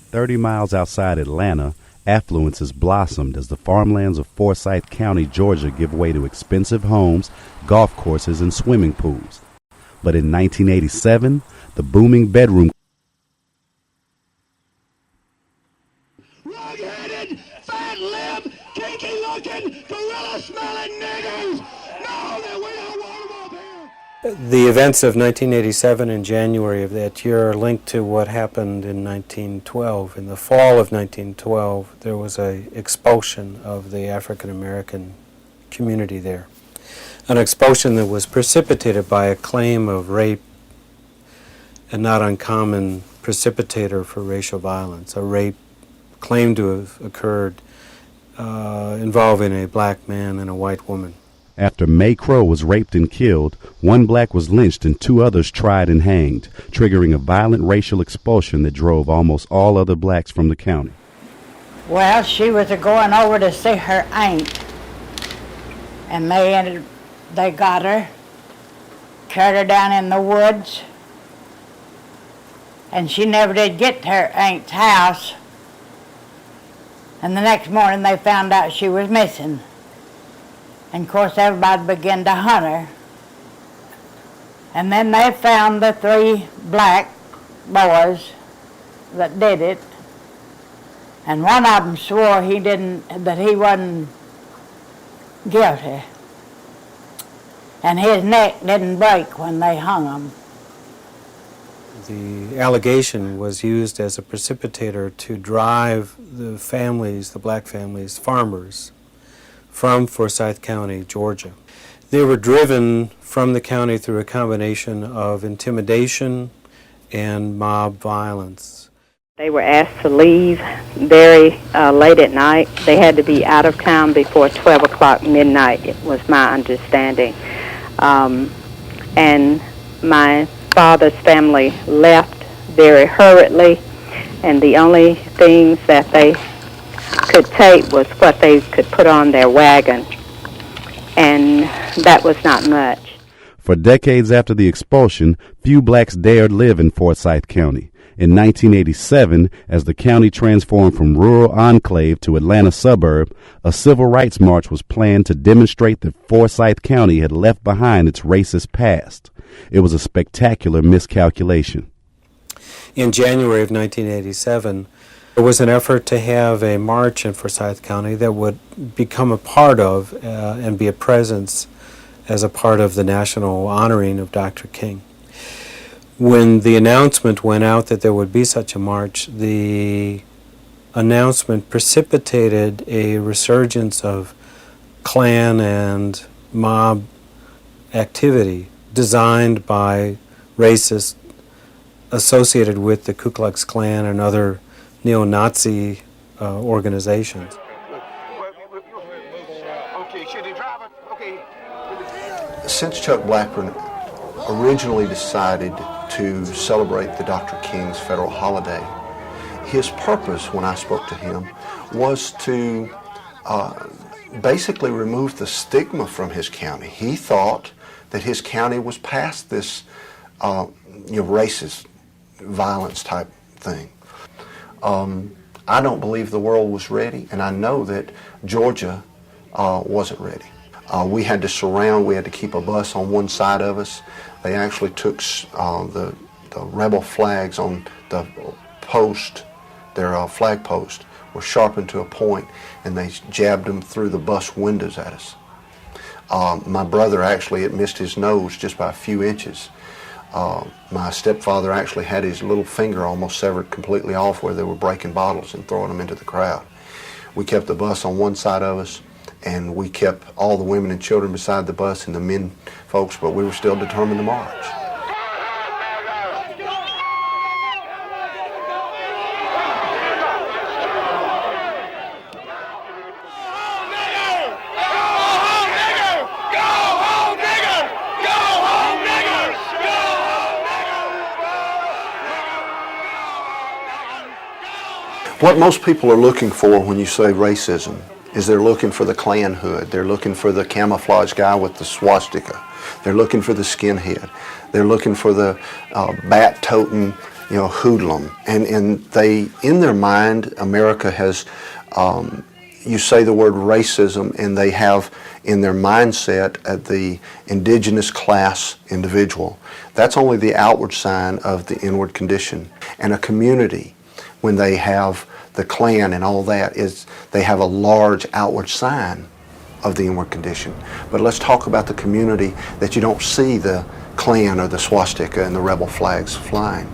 30 miles outside Atlanta, affluence has blossomed as the farmlands of Forsyth County, Georgia give way to expensive homes, golf courses, and swimming pools. But in 1987, the booming bedroom rug-headed, fat-lipped, kinky-looking, gorilla-smelling niggers know that we don't want them up here. The events of 1987 and January of that year are linked to what happened in 1912. In the fall of 1912, there was an expulsion of the African American community there. An expulsion that was precipitated by a claim of rape, a not uncommon precipitator for racial violence, a rape claimed to have occurred involving a black man and a white woman. After May Crow was raped and killed, one black was lynched and 2 others tried and hanged, triggering a violent racial expulsion that drove almost all other blacks from the county. Well, she was going over to see her aunt, and they got her, carried her down in the woods, and she never did get to her aunt's house. And the next morning they found out she was missing. And of course everybody began to hunt her. And then they found the 3 black boys that did it. And one of them swore that he wasn't guilty. And his neck didn't break when they hung him. The allegation was used as a precipitator to drive the families, the black families, farmers, from Forsyth County, Georgia. They were driven from the county through a combination of intimidation and mob violence. They were asked to leave very late at night. They had to be out of town before 12 o'clock midnight, it was my understanding. And my father's family left very hurriedly, and the only things that they could take was what they could put on their wagon, and that was not much. For decades after the expulsion, few blacks dared live in Forsyth County. In 1987, as the county transformed from rural enclave to Atlanta suburb, a civil rights march was planned to demonstrate that Forsyth County had left behind its racist past. It was a spectacular miscalculation. In January of 1987, there was an effort to have a march in Forsyth County that would become a part of and be a presence as a part of the national honoring of Dr. King. When the announcement went out that there would be such a march, the announcement precipitated a resurgence of Klan and mob activity designed by racists associated with the Ku Klux Klan and other neo-Nazi organizations. Since Chuck Blackburn originally decided to celebrate the Dr. King's federal holiday, his purpose when I spoke to him was to basically remove the stigma from his county. He thought that his county was past this racist violence type thing. I don't believe the world was ready, and I know that Georgia wasn't ready. We had to keep a bus on one side of us. They actually took the rebel flags on the post, their flag post, were sharpened to a point, and they jabbed them through the bus windows at us. My brother actually, it missed his nose just by a few inches. My stepfather actually had his little finger almost severed completely off where they were breaking bottles and throwing them into the crowd. We kept the bus on one side of us, and we kept all the women and children beside the bus and the men folks, but we were still determined to march. What most people are looking for when you say racism is they're looking for the Klan hood. They're looking for the camouflage guy with the swastika. They're looking for the skinhead. They're looking for the bat-toting hoodlum. And they, in their mind, America has, you say the word racism, and they have in their mindset the indigenous class individual. That's only the outward sign of the inward condition. And a community, when they have the Klan and all that, is they have a large outward sign of the inward condition. But let's talk about the community that you don't see the Klan or the swastika and the rebel flags flying.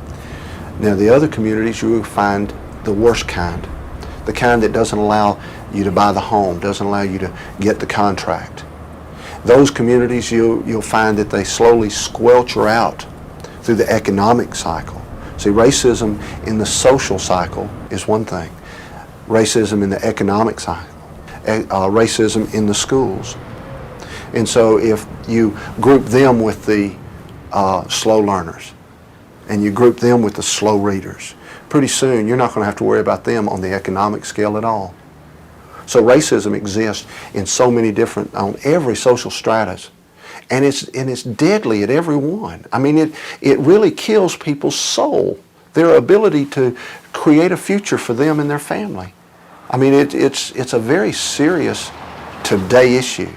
Now, the other communities, you will find the worst kind, the kind that doesn't allow you to buy the home, doesn't allow you to get the contract. Those communities, you'll find that they slowly squelcher out through the economic cycle. See, racism in the social cycle is one thing. Racism in the economic cycle. Racism in the schools. And so if you group them with the slow learners, and you group them with the slow readers, pretty soon you're not going to have to worry about them on the economic scale at all. So racism exists in so many different, on every social stratus. And it's deadly at every one. I mean, it really kills people's soul, their ability to create a future for them and their family. I mean, it's a very serious today issue.